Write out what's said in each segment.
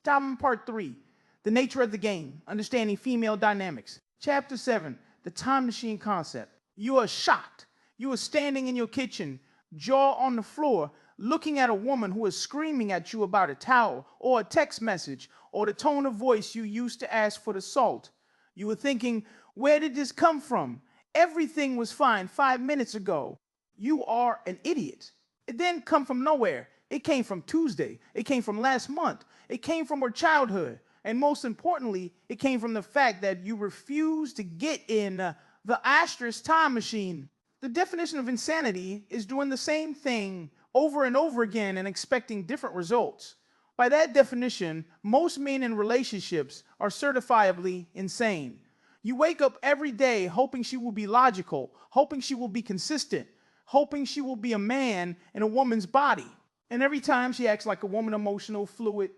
Diamond Part 3, The Nature of the Game, Understanding Female Dynamics. Chapter 7, The Time Machine Concept. You are shocked. You are standing in your kitchen, jaw on the floor, looking at a woman who is screaming at you about a towel or a text message or the tone of voice you used to ask for the salt. You were thinking, where did this come from? Everything was fine 5 minutes ago. You are an idiot. It didn't come from nowhere. It came from Tuesday. It came from last month. It came from her childhood. And most importantly, it came from the fact that you refused to get in the asterisk time machine. The definition of insanity is doing the same thing over and over again and expecting different results. By that definition, most men in relationships are certifiably insane. You wake up every day hoping she will be logical, hoping she will be consistent, hoping she will be a man in a woman's body. And every time she acts like a woman, emotional, fluid,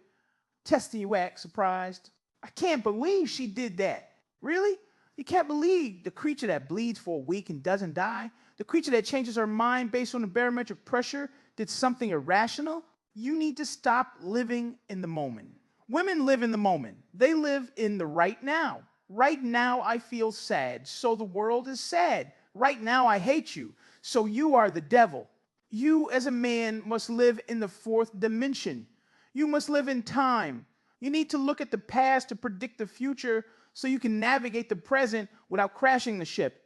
testing you act surprised. I can't believe she did that. Really? You can't believe the creature that bleeds for a week and doesn't die? The creature that changes her mind based on the barometric pressure did something irrational? You need to stop living in the moment. Women live in the moment. They live in the right now. Right now I feel sad, so the world is sad. Right now I hate you, so you are the devil. You as a man must live in the fourth dimension. You must live in time. You need to look at the past to predict the future so you can navigate the present without crashing the ship.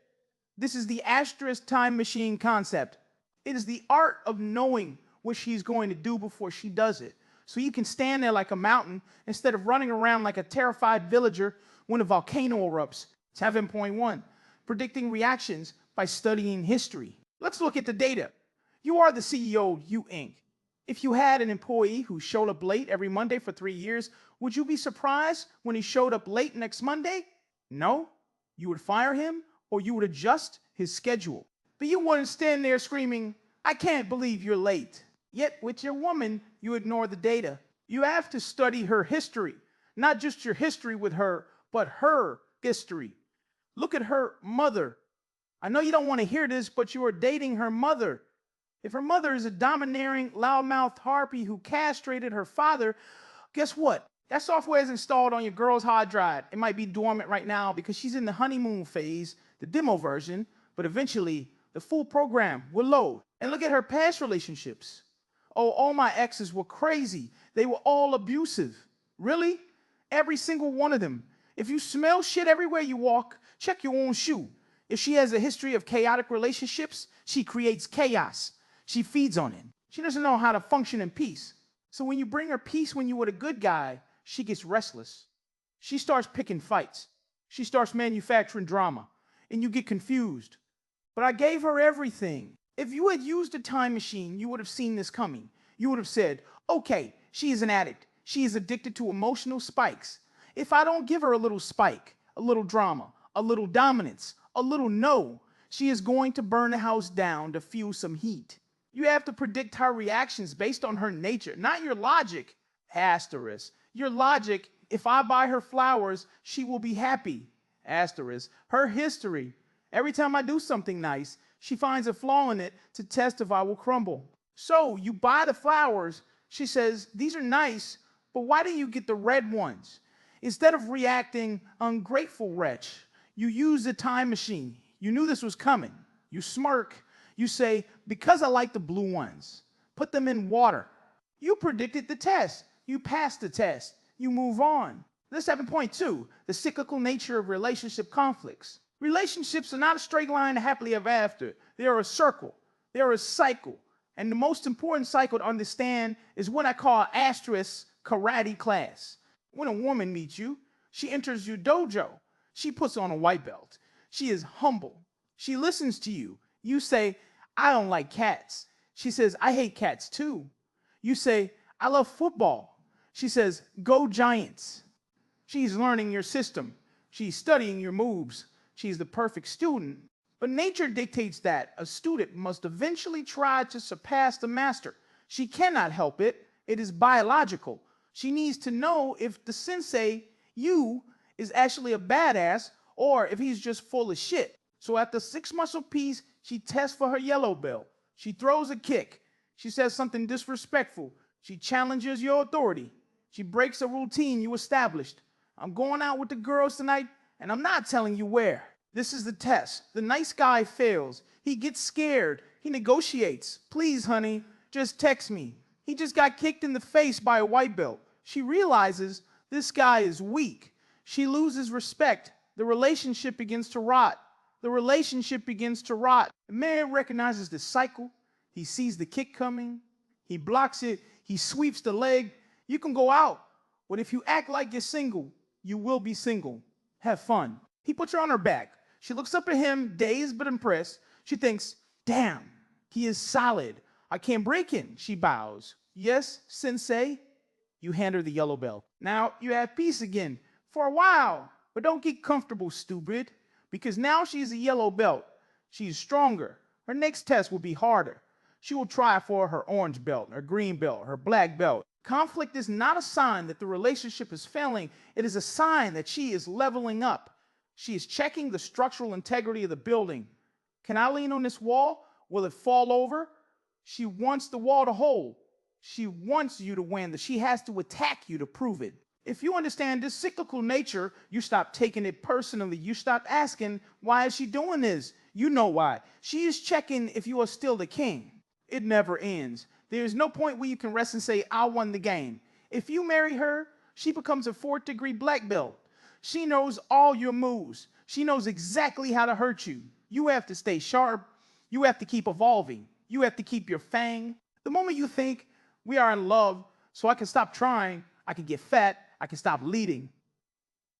This is the asterisk time machine concept. It is the art of knowing what she's going to do before she does it. So you can stand there like a mountain instead of running around like a terrified villager when a volcano erupts. 7.1, predicting reactions by studying history. Let's look at the data. You are the CEO of You Inc. If you had an employee who showed up late every Monday for 3 years, would you be surprised when he showed up late next Monday? No. You would fire him or you would adjust his schedule. But you wouldn't stand there screaming, I can't believe you're late. Yet with your woman, you ignore the data. You have to study her history, not just your history with her, but her history. Look at her mother. I know you don't want to hear this, but you are dating her mother. If her mother is a domineering, loudmouth harpy who castrated her father, guess what? That software is installed on your girl's hard drive. It might be dormant right now because she's in the honeymoon phase, the demo version, but eventually the full program will load. And look at her past relationships. Oh, all my exes were crazy. They were all abusive. Really? Every single one of them. If you smell shit everywhere you walk, check your own shoe. If she has a history of chaotic relationships, she creates chaos. She feeds on it. She doesn't know how to function in peace. So when you bring her peace when you were the good guy, she gets restless. She starts picking fights. She starts manufacturing drama. And you get confused. But I gave her everything. If you had used a time machine, you would have seen this coming. You would have said, okay, she is an addict. She is addicted to emotional spikes. If I don't give her a little spike, a little drama, a little dominance, a little no, she is going to burn the house down to fuel some heat. You have to predict her reactions based on her nature, not your logic, asterisk. Your logic, if I buy her flowers, she will be happy, asterisk. Her history, every time I do something nice, she finds a flaw in it to test if I will crumble. So you buy the flowers, she says, these are nice, but why do you get the red ones? Instead of reacting, ungrateful wretch, you use the time machine. You knew this was coming. You smirk. You say, because I like the blue ones, put them in water. You predicted the test. You passed the test. You move on. This 7.2, the cyclical nature of relationship conflicts. Relationships are not a straight line to happily ever after. They are a circle. They are a cycle. And the most important cycle to understand is what I call asterisk karate class. When a woman meets you, she enters your dojo. She puts on a white belt. She is humble. She listens to you. You say, I don't like cats. She says, I hate cats too. You say, I love football. She says, go Giants. She's learning your system. She's studying your moves. She's the perfect student. But nature dictates that a student must eventually try to surpass the master. She cannot help it. It is biological. She needs to know if the sensei, you, is actually a badass or if he's just full of shit. So at the 6 muscle piece, she tests for her yellow belt. She throws a kick. She says something disrespectful. She challenges your authority. She breaks a routine you established. I'm going out with the girls tonight, and I'm not telling you where. This is the test. The nice guy fails. He gets scared. He negotiates. Please, honey, just text me. He just got kicked in the face by a white belt. She realizes this guy is weak. She loses respect. The relationship begins to rot. The relationship begins to rot. The man recognizes the cycle. He sees the kick coming. He blocks it. He sweeps the leg. You can go out, but if you act like you're single, you will be single. Have fun. He puts her on her back. She looks up at him, dazed but impressed. She thinks, damn, he is solid. I can't break him. She bows. Yes, sensei. You hand her the yellow belt. Now you have peace again for a while, but don't get comfortable, stupid, because now she's a yellow belt. She's stronger. Her next test will be harder. She will try for her orange belt, her green belt, her black belt. Conflict is not a sign that the relationship is failing. It is a sign that she is leveling up. She is checking the structural integrity of the building. Can I lean on this wall? Will it fall over? She wants the wall to hold. She wants you to win. She has to attack you to prove it. If you understand this cyclical nature, you stop taking it personally. You stop asking, why is she doing this? You know why. She is checking if you are still the king. It never ends. There is no point where you can rest and say, I won the game. If you marry her, she becomes a 4th degree black belt. She knows all your moves. She knows exactly how to hurt you. You have to stay sharp. You have to keep evolving. You have to keep your fang. The moment you think we are in love, so I can stop trying, I can get fat, I can stop leading,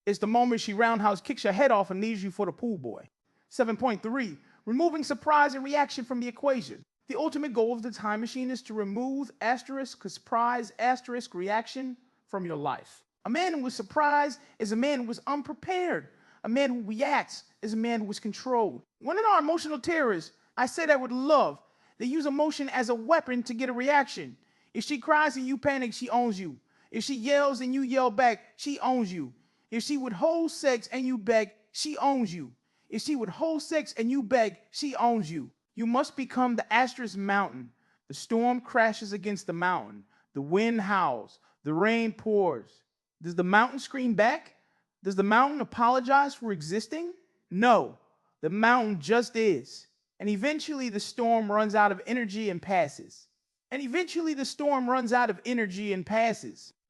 it's the moment she roundhouse kicks your head off and leaves you for the pool boy. 7.3, removing surprise and reaction from the equation. The ultimate goal of the time machine is to remove asterisk surprise asterisk reaction from your life. A man who is surprised is a man who is unprepared. A man who reacts is a man who is controlled. One of our emotional terrorists, I say that with love, they use emotion as a weapon to get a reaction. If she cries and you panic, she owns you. If she yells and you yell back, she owns you. If she withholds sex and you beg, she owns you. If she withholds sex and you beg, she owns you. You must become the asterisk mountain. The storm crashes against the mountain. The wind howls. The rain pours. Does the mountain scream back? Does the mountain apologize for existing? No, the mountain just is. And eventually the storm runs out of energy and passes.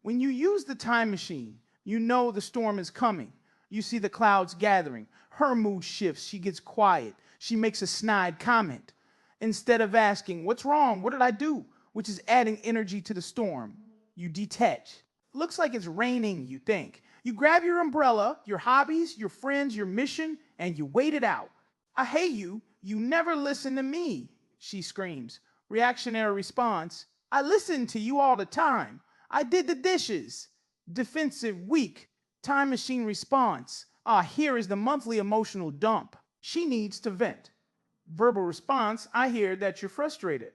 When you use the time machine, you know the storm is coming. You see the clouds gathering. Her mood shifts. She gets quiet. She makes a snide comment. Instead of asking, what's wrong? What did I do? Which is adding energy to the storm. You detach. Looks like it's raining, you think. You grab your umbrella, your hobbies, your friends, your mission, and you wait it out. I hate you. You never listen to me, she screams. Reactionary response, I listen to you all the time. I did the dishes. Defensive, weak. Time machine response, here is the monthly emotional dump. She needs to vent. Verbal response, I hear that you're frustrated.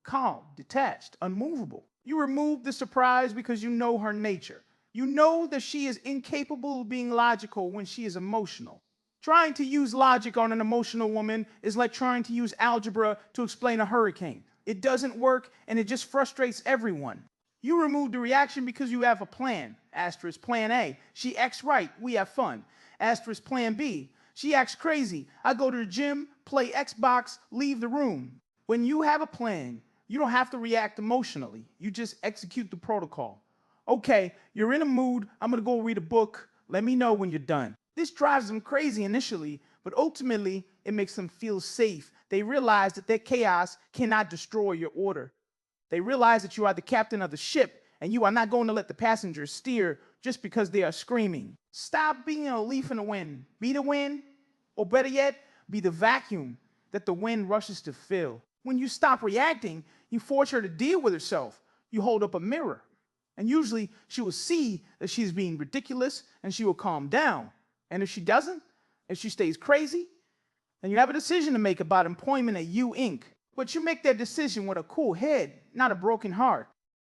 Calm, detached, unmovable. You remove the surprise because you know her nature. You know that she is incapable of being logical when she is emotional. Trying to use logic on an emotional woman is like trying to use algebra to explain a hurricane. It doesn't work and it just frustrates everyone. You remove the reaction because you have a plan. Asterisk plan A. She acts right. We have fun. Asterisk plan B. She acts crazy. I go to the gym, play Xbox, leave the room. When you have a plan, you don't have to react emotionally. You just execute the protocol. Okay, you're in a mood. I'm going to go read a book. Let me know when you're done. This drives them crazy initially, but ultimately it makes them feel safe. They realize that their chaos cannot destroy your order. They realize that you are the captain of the ship and you are not going to let the passengers steer just because they are screaming. Stop being a leaf in the wind. Be the wind, or better yet, be the vacuum that the wind rushes to fill. When you stop reacting, you force her to deal with herself. You hold up a mirror. And usually she will see that she's being ridiculous and she will calm down. And if she doesn't, if she stays crazy, then you have a decision to make about employment at U Inc. But you make that decision with a cool head, not a broken heart.